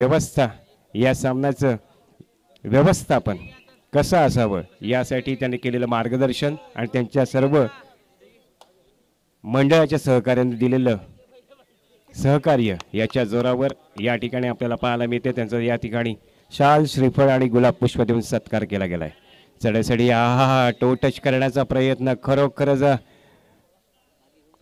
व्यवस्था या सामन्याचं व्यवस्थापन कसं असावं यासाठी त्यांनी केलेलं मार्गदर्शन आणि त्यांच्या सर्व मंडळाच्या सहकार्याने दिलेलं सहकार्य याच्या जोरावर या ठिकाणी आपल्याला पाहायला मिळते. त्यांचं या ठिकाणी शाल श्रीफळ आणि गुलाब पुष्प देऊन सत्कार केला गेलाय. चढाईसाठी हा टो टच करण्याचा प्रयत्न खरोखरच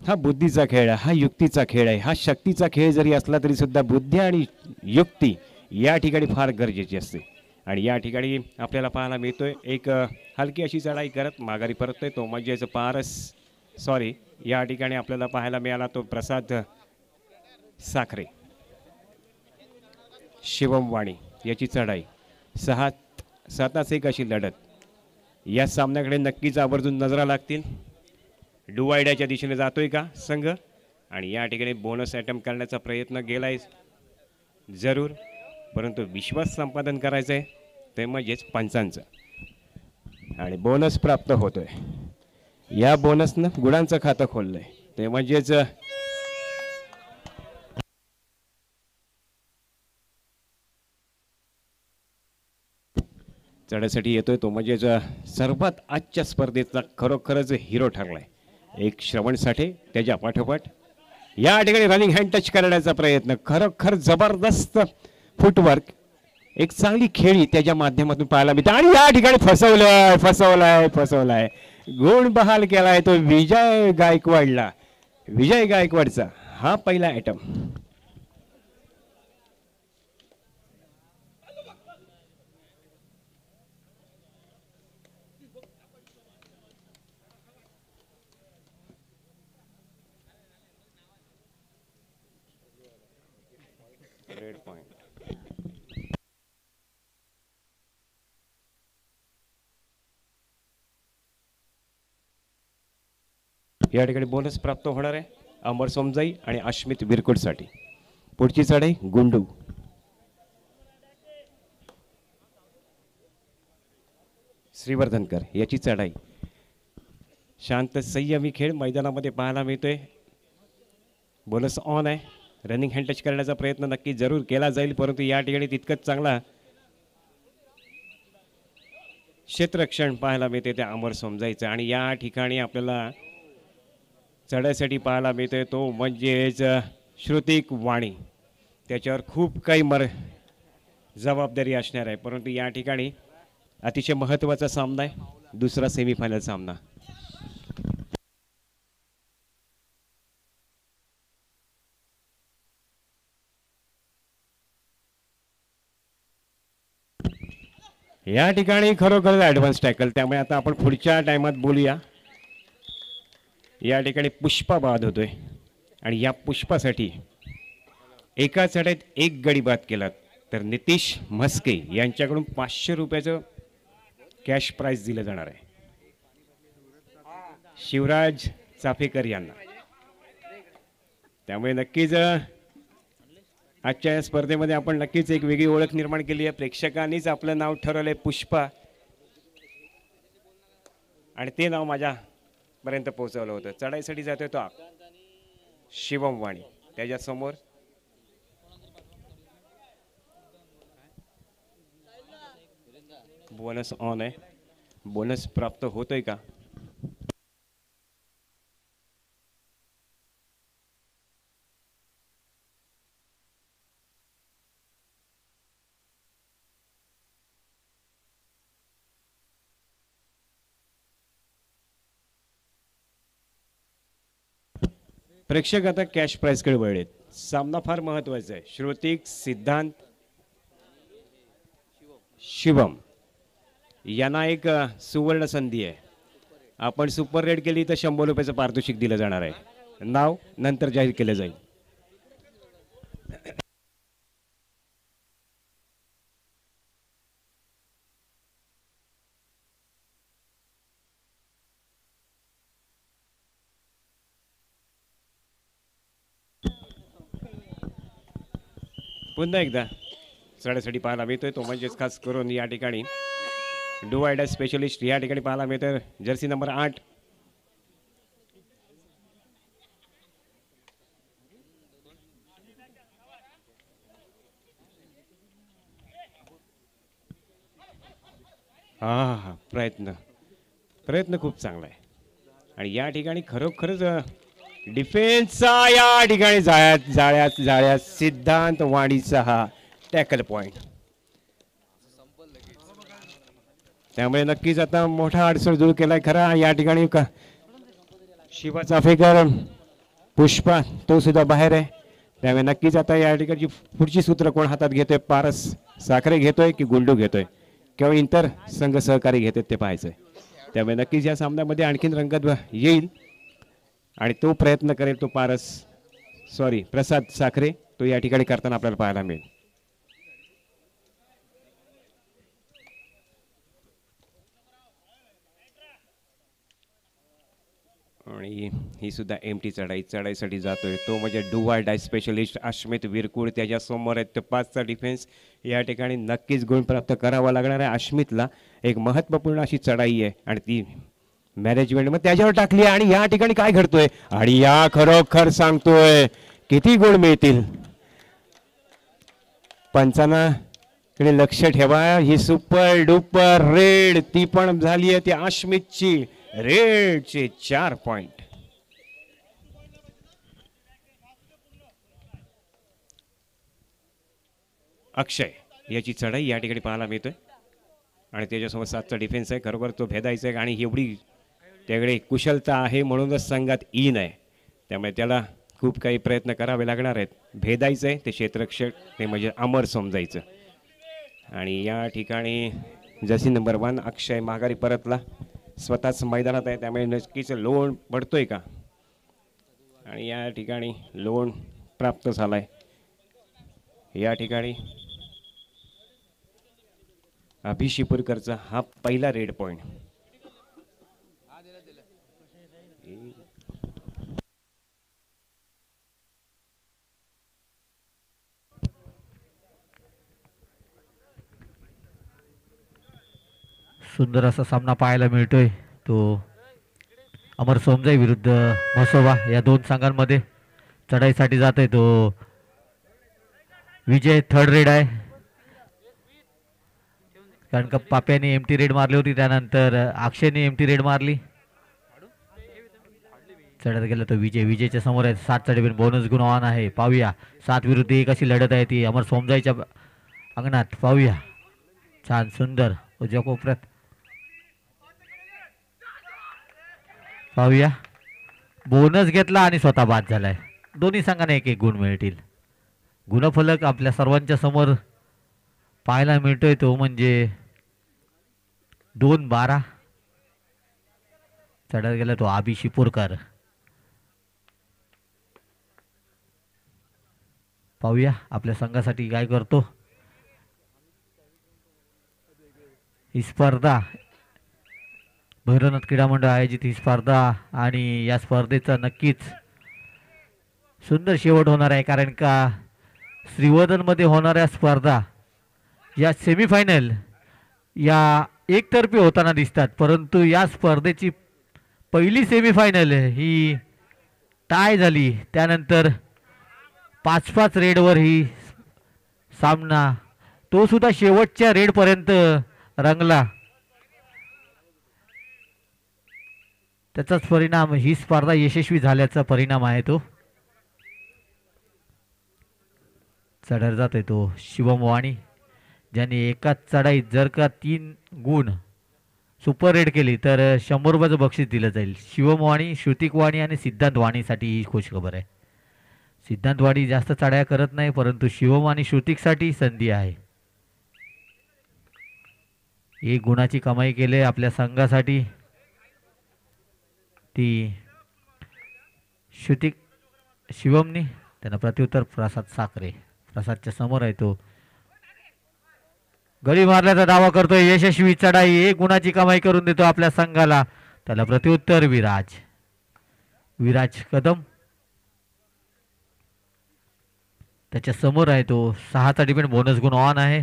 हा बुद्धीचा खेळ आहे, हा युक्तीचा खेळ आहे. हा शक्तीचा खेळ जरी असला तरी सुद्धा बुद्धी आणि युक्ती या ठिकाणी फार गरजेची असते. आणि या ठिकाणी आपल्याला पाहायला मिळतोय एक हलकी अशी चढाई करत माघारी परततोय तो म्हणजे पारस सॉरी या ठिकाणी आपल्याला पाहायला मिळाला तो प्रसाद साखरे. शिवम वाणी याची चढाई 6-7 अशी लढत या सामन्याकडे नक्कीच आवर्जून नजरा लागतील. डुवायड्याच्या दिशेने जातोय का संघ आणि या ठिकाणी बोनस अटेम्प्ट करण्याचा प्रयत्न केलाय जरूर, परंतु विश्वास संपादन करायचं आहे ते म्हणजेच पंचांचं आणि बोनस प्राप्त होतोय. या बोनसनं गुणांचं खातं खोललंय ते म्हणजेच चढाईसाठी येतोय तो म्हणजेच सर्वात आजच्या स्पर्धेचा खरोखरच हिरो ठरलाय एक श्रवण साठे. त्याच्या पाठोपाठ या ठिकाणी रनिंग हँड टच करण्याचा प्रयत्न खरोखर जबरदस्त फुटवर्क एक चांगली खेळी त्याच्या माध्यमातून पाहायला मिळते. आणि या ठिकाणी फसवलाय गुण बहाल केलाय तो विजय गायकवाडचा हा पहिला आयटम. रेड पॉइंट या ठिकाणी बोनस प्राप्त होणार आहे अमर सोमजाई आणि अश्मित विरकुडसाठी. पुढची चढाई गुंडू श्रीवर्धनकर याची चढाई शांत संयमी खेळ मैदानामध्ये पाहायला मिळतोय. बोनस ऑन आहे. रनिंग हँड टच करण्याचा प्रयत्न नक्की जरूर केला जाईल, परंतु या ठिकाणी तितकंच चांगला क्षेत्ररक्षण पाहायला मिळते त्या अमर समजायचं. आणि या ठिकाणी आपल्याला चढाईसाठी पाहायला मिळतोय तो म्हणजेच श्रुतिक वाणी. त्याच्यावर खूप काही जबाबदारी असणार आहे, परंतु या ठिकाणी अतिशय महत्त्वाचा सामना आहे, दुसरा सेमीफायनल सामना. या ठिकाणी खरोखर ॲडव्हान्स टॅकल, त्यामुळे आता आपण पुढच्या टायमात बोलूया. या ठिकाणी पुष्पा बाद होतोय आणि या पुष्पासाठी एका चढाईत एक गडी बाद केला तर नितीश म्हस्के यांच्याकडून 500 रुपयाचं कॅश प्राइज दिलं जाणार आहे शिवराज चाफेकर यांना. त्यामुळे नक्कीच आजच्या या स्पर्धेमध्ये आपण नक्कीच एक वेगळी ओळख निर्माण केली आहे. प्रेक्षकांनीच आपलं नाव ठरवलंय पुष्पा आणि ते नाव माझ्यापर्यंत पोहोचवलं होतं. चढाईसाठी जातोय तो शिवम वाणी. त्याच्यासमोर बोनस ऑन आहे. बोनस प्राप्त होतोय का? प्रेक्षक आता कॅश प्राइजकडे वळलेत. सामना फार महत्वाचा आहे. श्रुतिक सिद्धांत शिवम यांना एक सुवर्ण संधी आहे. आपण सुपर रेड केली तर 100 रुपयाचं पारितोषिक दिलं जाणार आहे. नाव नंतर जाहीर केलं जाईल. पुन्हा एकदा चढाईसाठी पाहायला मिळतोय तो म्हणजेच खास करून या ठिकाणी डुवायडर स्पेशलिस्ट या ठिकाणी पाहायला मिळतोय जर्सी नंबर 8. हा प्रयत्न प्रयत्न खूप चांगला आहे आणि या ठिकाणी खरोखरच डिफेन्सचा या ठिकाणी जाळ्यात जाळ्यात जाळ्यात सिद्धांत वाणीचा हा टॅकल पॉइंट. त्यामुळे नक्कीच आता मोठा अडसर दूर केलाय खरा या ठिकाणी का शिवा चाफेकर पुष्पा तो सुद्धा बाहेर आहे. त्यामुळे नक्कीच आता या ठिकाणची पुढची सूत्र कोण हातात घेतोय, पारस साखरे घेतोय की गुंडू घेतोय किंवा इतर संघ सहकारी घेतात ते पाहायचंय. त्यामुळे नक्कीच या सामन्यामध्ये आणखीन रंगत येईल आणि तो प्रयत्न करेल तो पारस सॉरी प्रसाद साखरे तो या ठिकाणी करताना आपल्याला पाहायला मिळेल. आणि ही सुद्धा एमटी चढाईसाठी जातोय तो म्हणजे डुवाय डाय स्पेशलिस्ट अश्मित विरकुड त्याच्या समोर आहेत. 5चा डिफेन्स या ठिकाणी नक्कीच गुण प्राप्त करावा लागणार आहे. अश्मितला एक महत्त्वपूर्ण अशी चढाई आहे आणि ती मॅनेजमेंट मग त्याच्यावर टाकली आणि या ठिकाणी काय घडतोय आणि या खरोखर सांगतोय किती गुण मिळतील. पंचांना कडे लक्ष ठेवा. ही सुपर डुपर रेड ती पण झाली आहे ती अश्मितची रेडचे 4 पॉइंट. अक्षय याची चढाई या ठिकाणी पाहायला मिळतोय आणि त्याच्यासोबत 7चा डिफेन्स आहे. खरोखर तो भेदायचा आहे आणि एवढी त्याकडे कुशलता आहे म्हणूनच संघात इन आहे. त्यामुळे त्याला खूप काही प्रयत्न करावे लागणार आहेत. भेदायचं आहे ते क्षेत्ररक्षक ते म्हणजे अमर समजायचं. आणि या ठिकाणी जसी नंबर 1 अक्षय माघारी परतला स्वतःच मैदानात आहे त्यामुळे नक्कीच लोन पडतोय का आणि या ठिकाणी लोन प्राप्त झालाय. या ठिकाणी अभिशिपूरकरचा हा पहिला रेड पॉइंट. सुंदर असा सामना पाहायला मिळतोय तो अमर सोमजाई विरुद्ध म्हसोबा या दोन संघांमध्ये. चढाईसाठी जातोय तो विजय थर्ड रेड आहे कारण का पाप्याने एमटी रेड मारली होती त्यानंतर अक्षयने एमटी रेड मारली. चढत गेला तो विजयच्या समोर आहे. 7चा डिफेन्स बोनस गुण ऑन आहे. पाहूया 7 विरुद्ध 1 अशी लढत आहे ती अमर सोमजाईच्या अंगणात. पाहूया छान सुंदर उजव्या कोपऱ्यात पाहूया बोनस घेतला आणि स्वतः बाद झालाय. दोन्ही संघांना 1-1 गुण मिळतील. गुणफलक आपल्या सर्वांच्या समोर पाहायला मिळतोय तो म्हणजे 2-12. चढत गेला तो आबी शिपूरकर. पाहूया आपल्या संघासाठी काय करतो. ही स्पर्धा भैरवनाथ क्रीडा मंडळ आयोजित ही स्पर्धा आणि या स्पर्धेचा नक्कीच सुंदर शेवट होणार आहे कारण का श्रीवर्धनमध्ये होणाऱ्या स्पर्धा या सेमीफायनल या एकतर्फी होताना दिसतात परंतु या स्पर्धेची पहिली सेमीफायनल ही टाय झाली. त्यानंतर 5-5 रेडवर ही सामना तो सुद्धा शेवटच्या रेडपर्यंत रंगला. त्याचाच परिणाम ही स्पर्धा यशस्वी झाल्याचा परिणाम आहे तो. चढर जातोय तो शिवम वाणी ज्यांनी एकाच चढाईत जर का 3 गुण सुपर रेड केली तर 100 रुपयाचं बक्षीस दिलं जाईल. शिवम वाणी, श्रुतिक वाणी आणि सिद्धांत वाणीसाठी ही खुशखबर आहे. सिद्धांत वाणी जास्त चढाया करत नाही परंतु शिवम आणि श्रुतिकसाठी संधी आहे. 1 गुणाची कमाई केली आपल्या संघासाठी ती श्रुतिक शिवमनी. त्यांना प्रत्युत्तर प्रसाद साखरे. प्रसादच्या समोर आहे तो गडी मारल्याचा दावा करतोय. यशस्वी चढाई 1 गुणाची कमाई करून देतो आपल्या संघाला. त्याला प्रत्युत्तर विराज कदम. त्याच्या समोर आहे तो 6चा डिफेंड बोनस गुण ऑन आहे.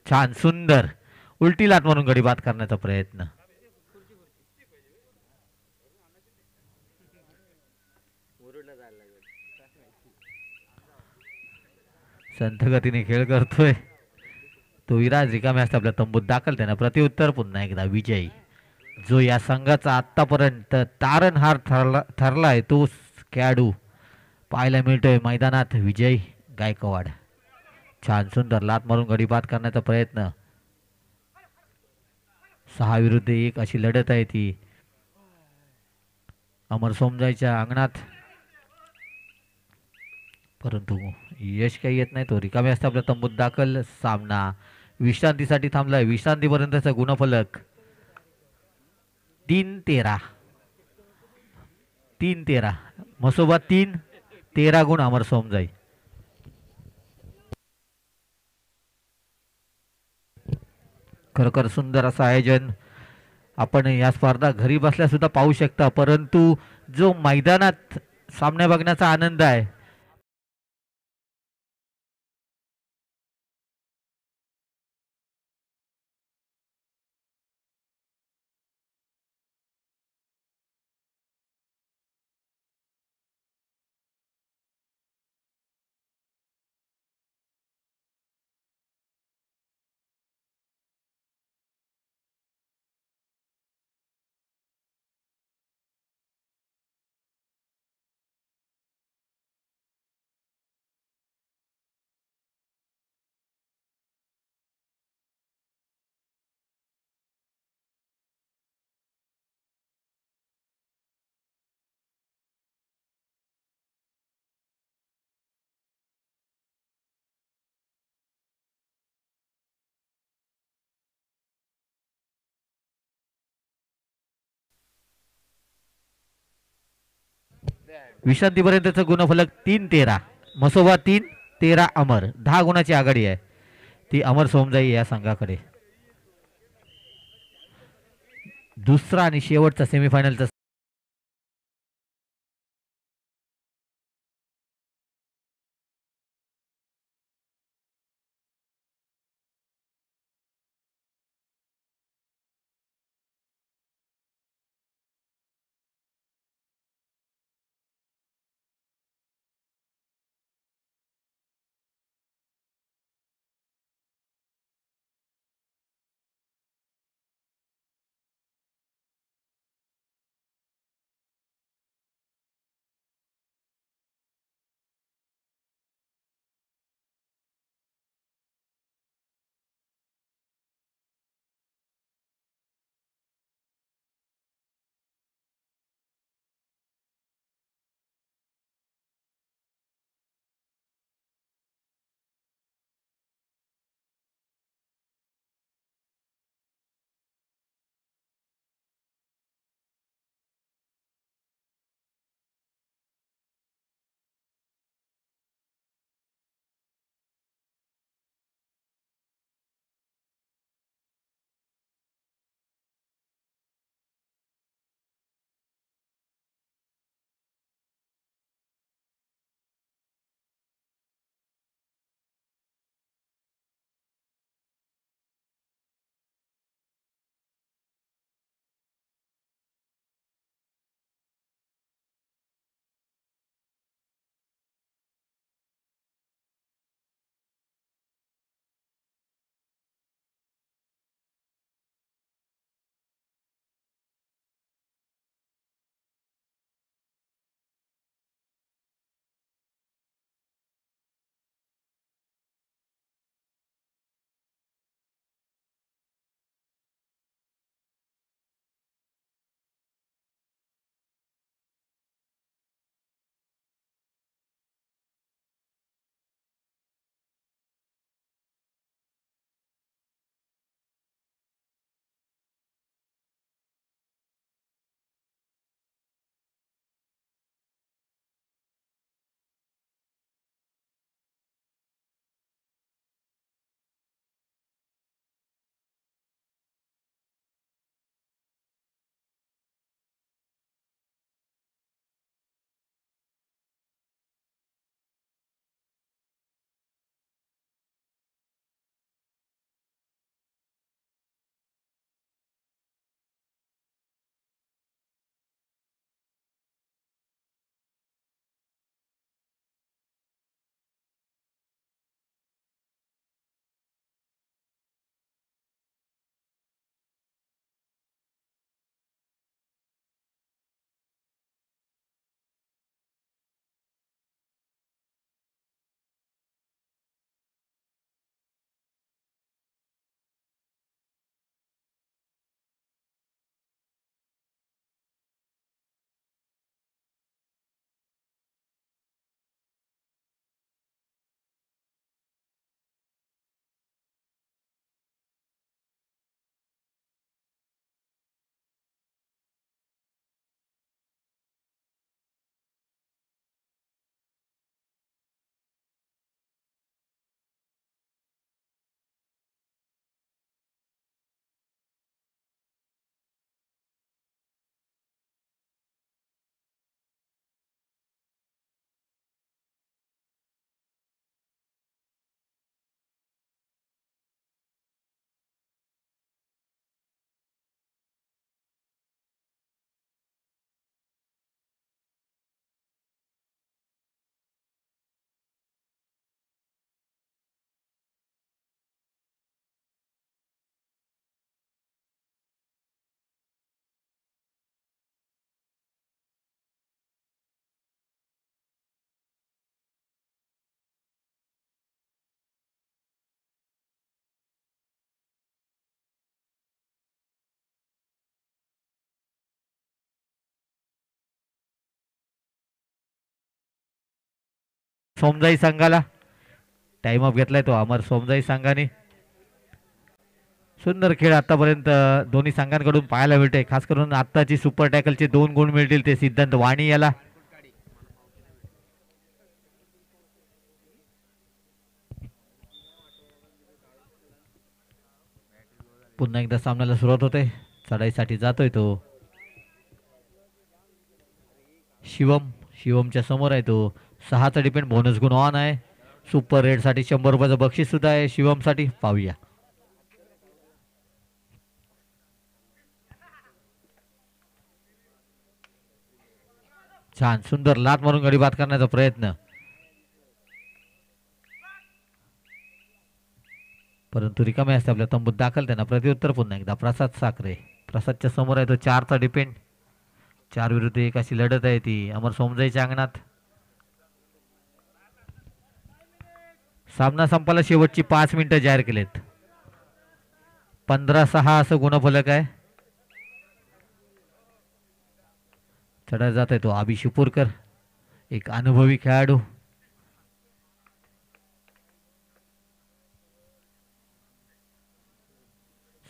छान सुंदर उलटी लाट म्हणून गडी बाद करण्याचा प्रयत्न. संथ गतीने खेळ करतोय तो विराज रिकामे असता आपल्या तंबूत दाखल. त्यांना प्रत्युत्तर पुन्हा एकदा विजय, जो या संघाचा आतापर्यंत तारणहार ठरलाय तो खेळाडू पाहायला मिळतोय मैदानात, विजय गायकवाड. छान सुंदर लात मारून गडी बाद करण्याचा प्रयत्न. 6 विरुद्ध 1 अशी लढत आहे ती अमर सोमजाईच्या अंगणात, परंतु यश काही येत नाही. तो रिकामे असता आपल्या तंबूत दाखल. सामना विश्रांतीसाठी थांबलाय. विश्रांतीपर्यंतचा गुणफलक 3-13. 3-13 मसोबा 3-13 गुण अमर सोमजाई. खरोखर सुंदर असं आयोजन आपण या स्पर्धा घरी बसल्या सुद्धा पाहू शकता, परंतु जो मैदानात सामना बघण्याचा आनंद आहे विश्रांतीपर्यंतचा गुणफलक 3-13 मसोबा 3-13 अमर. 10 गुणाची आघाडी आहे ती अमर सोमजाई या संघाकडे. दुसरा आणि शेवटचा सेमीफायनलचा सोमजाई संघाला टाइम अप घेतलाय तो अमर सोमजाई संघाने. सुंदर खेळ आतापर्यंत दोन्ही संघांकडून पाहायला मिळते. खास करून आत्ताची सुपर टॅकलचे 2 गुण मिळतील ते सिद्धांत वाणी याला. पुन्हा एकदा सामन्याला सुरुवात होते. चढाईसाठी जातोय तो शिवमच्या समोर आहे तो. 6चा डिपेंड बोनस गुण ऑन आहे. सुपर रेड साठी 100 रुपयाचं बक्षीस सुद्धा आहे शिवमसाठी. पाहूया छान सुंदर लात मारून गडी बाद करण्याचा प्रयत्न, परंतु रिकामे असते आपल्या तंबूत दाखल. त्यांना प्रत्युत्तर पुन्हा एकदा प्रसाद साखरे. प्रसादच्या समोर आहे तो 4चा डिपेंड. 4 विरुद्ध 1 अशी लढत आहे ती अमर सोमजाईच्या अंगणात. सामना संपायला शेवटची 5 मिनिटं जाहीर केलेत. 15-6 असं गुणफलक आहे. चढा जात आहे तो आबी शिपूरकर, एक अनुभवी खेळाडू.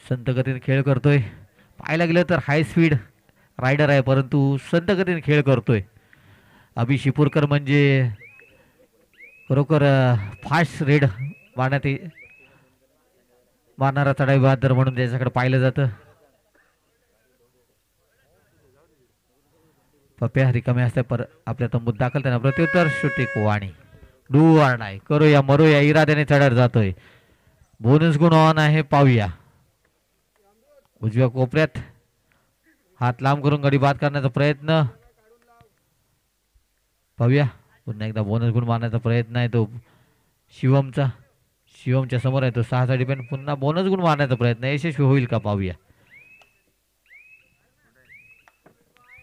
संत गतीने खेळ करतोय. पाहायला गेलं तर हाय स्पीड रायडर आहे, परंतु संत गतीने खेळ करतोय. अभि शिपूरकर म्हणजे खरोखर फास्ट रेड मारणारा चढाई बहादर म्हणून त्याच्याकडे पाहिलं जातं. पप्या रिकामे असते पर आपल्या तंबूत दाखल. त्यांना प्रत्युत्तर शुटिक वाणी. डू ऑर डाय करूया मरूया इराद्याने चढायला जातोय. बोनस गुण ऑन आहे. पाहूया उजव्या कोपऱ्यात हात लांब करून गडी बाद करण्याचा प्रयत्न. पाहूया पुन्हा एकदा बोनस गुण मारण्याचा प्रयत्न आहे तो शिवमच्या समोर आहे तो. 6चा डिपेंड. पुन्हा बोनस गुण मारण्याचा प्रयत्न यशस्वी होईल का पाहूया.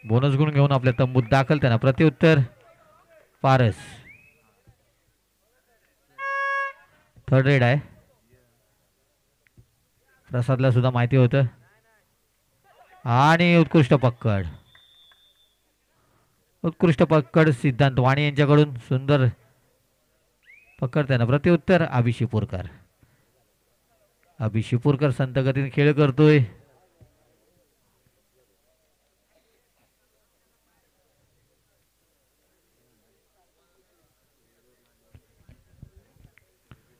बोनस गुण घेऊन आपल्या तंबूत दाखल. त्यांना प्रत्युत्तर पारस. थर्ड रेड आहे. प्रसादला सुद्धा माहिती होतं. आणि उत्कृष्ट पकड सिद्धांत वाणी यांच्याकडून. सुंदर पकड. त्यांना प्रत्युत्तर अभि शिपूरकर संत गतीने खेळ करतोय.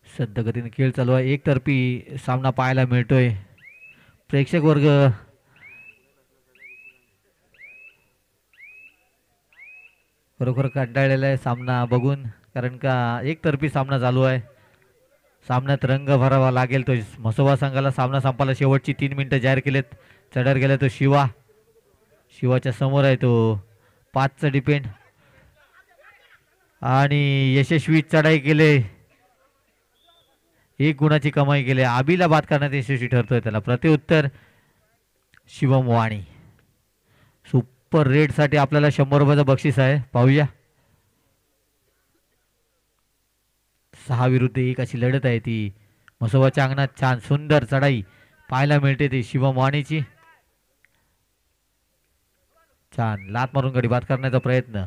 संत गतीने खेळ चालू आहे. एकतर्फी सामना पाहायला मिळतोय. प्रेक्षक वर्ग खरोखर कंटाळलेला आहे सामना बघून, कारण का एकतर्फी सामना चालू आहे. सामन्यात रंग भरावा लागेल तो म्हसोबा संघाला. सामना संपायला शेवटची 3 मिनिटं जाहीर केलेत. चढार गेला तो शिवाच्या समोर आहे तो 5चा डिपेंड. आणि यशस्वी चढाई केले. 1 गुणाची कमाई केली. आबीला बाद करण्यात यशस्वी ठरतोय. त्याला प्रत्युत्तर शिवम वाणी. सुपर रेड साठी आपल्याला 100 रुपयाचं बक्षीस आहे. पाहूया 6 विरुद्ध 1 अशी लढत आहे ती म्हसोबाच्या अंगणात. छान सुंदर चढाई पाहायला मिळते ती शिवम वाणीची. छान लात मारून गडी बाद करण्याचा प्रयत्न,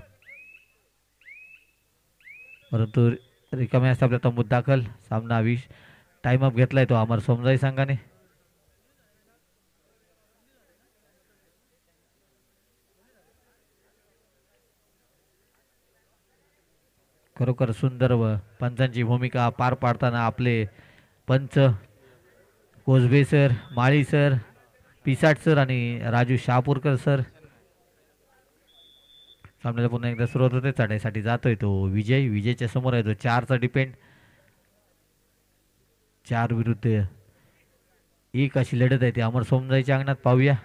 परंतु रिकामे असते आपल्या तंबूत दाखल. सामना टाइम अप घेतलाय तो अमर सोमजाई संघाने. खरोखर सुंदर व पंचांची भूमिका पार पाडताना आपले पंच कोसबे सर, माळी सर, पिसाट सर आणि राजू शहापूरकर सर. सामन्याला पुन्हा एकदा सुरुवात होते. चढाईसाठी जातोय तो विजयच्या समोर आहे तो 4चा डिपेंड. 4 विरुद्ध 1 अशी लढत आहे ती अमर सोमजाईच्या अंगणात. पाहूया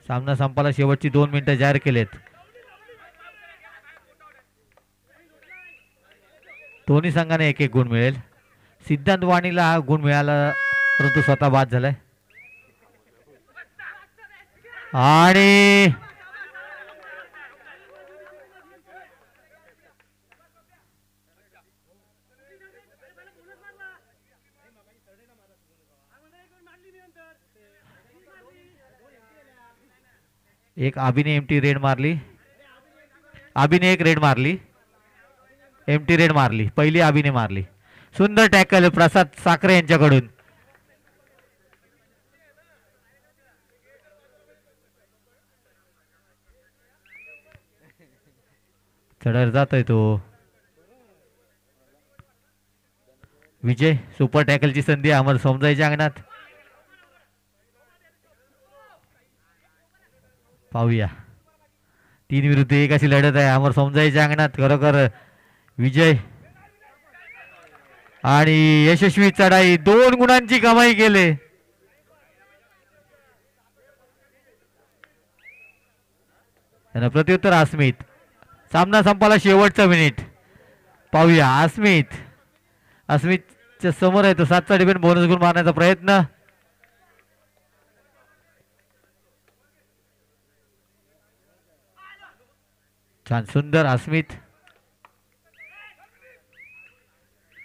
सामना संपायला शेवटची 2 मिनिटं जाहीर केलेत. दोन्ही संघाने 1-1 गुण मिळेल. सिद्धांत वाणीला हा गुण मिळाला, परंतु स्वतः बाद झालाय. आणि एक आबीने एमटी रेड मारली. आबीने एक रेड मारली, एमटी रेड मारली, पहिली आबीने मारली. सुंदर टॅकल प्रसाद साखरे यांच्याकडून. चढर जातोय तो विजय. सुपर टॅकलची संधी अमर समजायच्या अंगणात. पाहूया 3 विरुद्ध 1 अशी लढत आहे अमर समजायच्या अंगणात. खरोखर विजय आणि यशस्वी चढाई 2 गुणांची कमाई केले. त्यांना प्रत्युत्तर अस्मित. सामना संपाला शेवटचा मिनिट. पाहूया अस्मितच्या समोर आहे तो 7चा डिफेंड बोनस गुण मारण्याचा प्रयत्न. छान सुंदर अस्मित.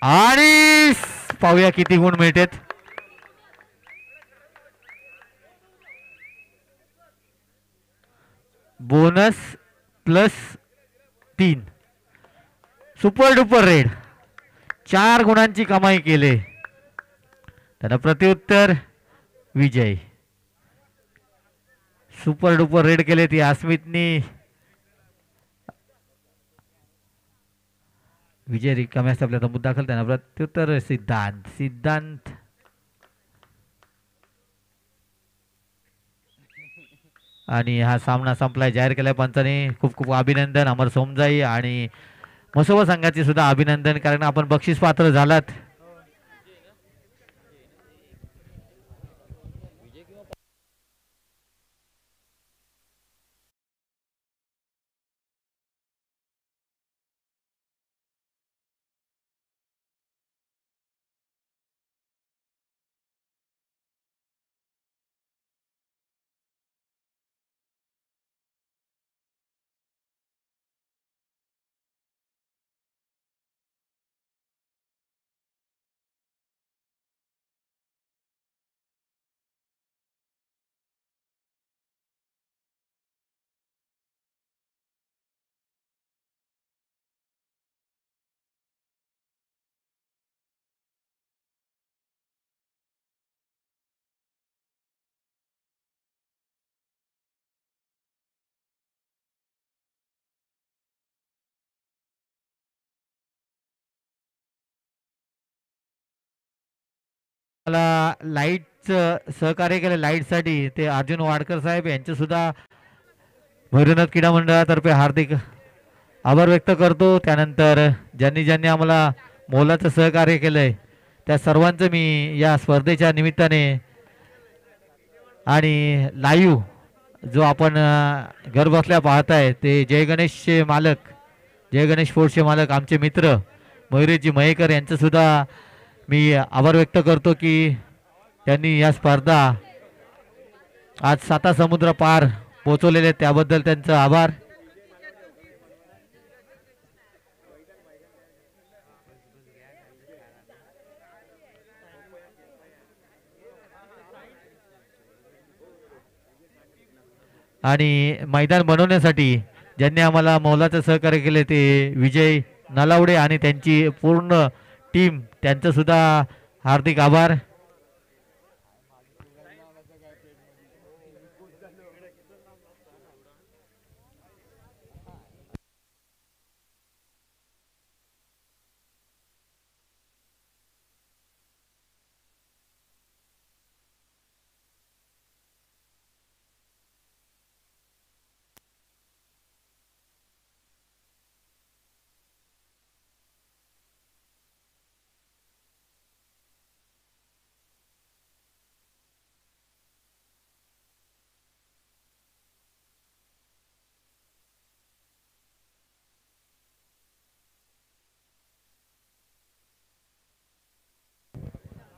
आणि पाहूया किती गुण मिळतात. बोनस +3. सुपर डुपर रेड 4 गुणांची कमाई केले. त्याला प्रत्युत्तर विजय. सुपर डुपर रेड केले ती अस्मितनी. विजय रिकाम्या आपल्याला मुद्दा दाखल. त्यांना प्रत्युत्तर सिद्धांत. आणि हा सामना संपलाय जाहीर केलाय पंचाने. खूप खूप अभिनंदन अमर सोमजाई आणि मसोबा संघाचे सुद्धा अभिनंदन, कारण आपण बक्षीस पात्र झालात. मला लाईटचं सहकार्य केलं लाईटसाठी ते अर्जुन वाडकर साहेब यांचे सुद्धा भैरवनाथ क्रीडा मंडळातर्फे हार्दिक आभार व्यक्त करतो. त्यानंतर ज्यांनी ज्यांनी आम्हाला मोलाचं सहकार्य केलंय त्या सर्वांचं मी या स्पर्धेच्या निमित्ताने आणि लाईव्ह जो आपण घर बसल्या पाहताय ते जय गणेशचे मालक, जय गणेश स्पोर्ट्सचे मालक आमचे मित्र मयुरेशजी मयेकर यांचं सुद्धा मी आभार व्यक्त करतो की त्यांनी या स्पर्धा आज 7 समुद्र पार पोहोचवलेले, त्याबद्दल त्यांचं आभार. आणि मैदान बनवण्यासाठी ज्यांनी आम्हाला मोलाचं सहकार्य केले ते विजय नलावडे आणि त्यांची पूर्ण टीम, त्यांचं सुद्धा हार्दिक आभार.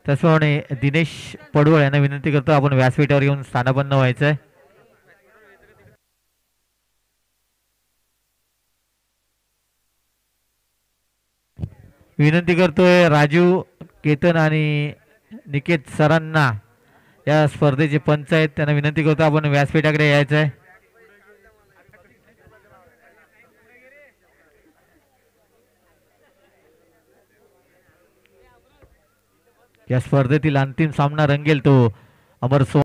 त्याचप्रमाणे दिनेश पडवळ यांना विनंती करतो आपण व्यासपीठावर येऊन स्थानापन्न व्हायचंय. विनंती करतोय राजू, केतन आणि निकेत सरांना, या स्पर्धेचे पंच आहेत, त्यांना विनंती करतो आपण व्यासपीठाकडे यायचंय. या स्पर्धेतील अंतिम सामना रंगेल तो अमर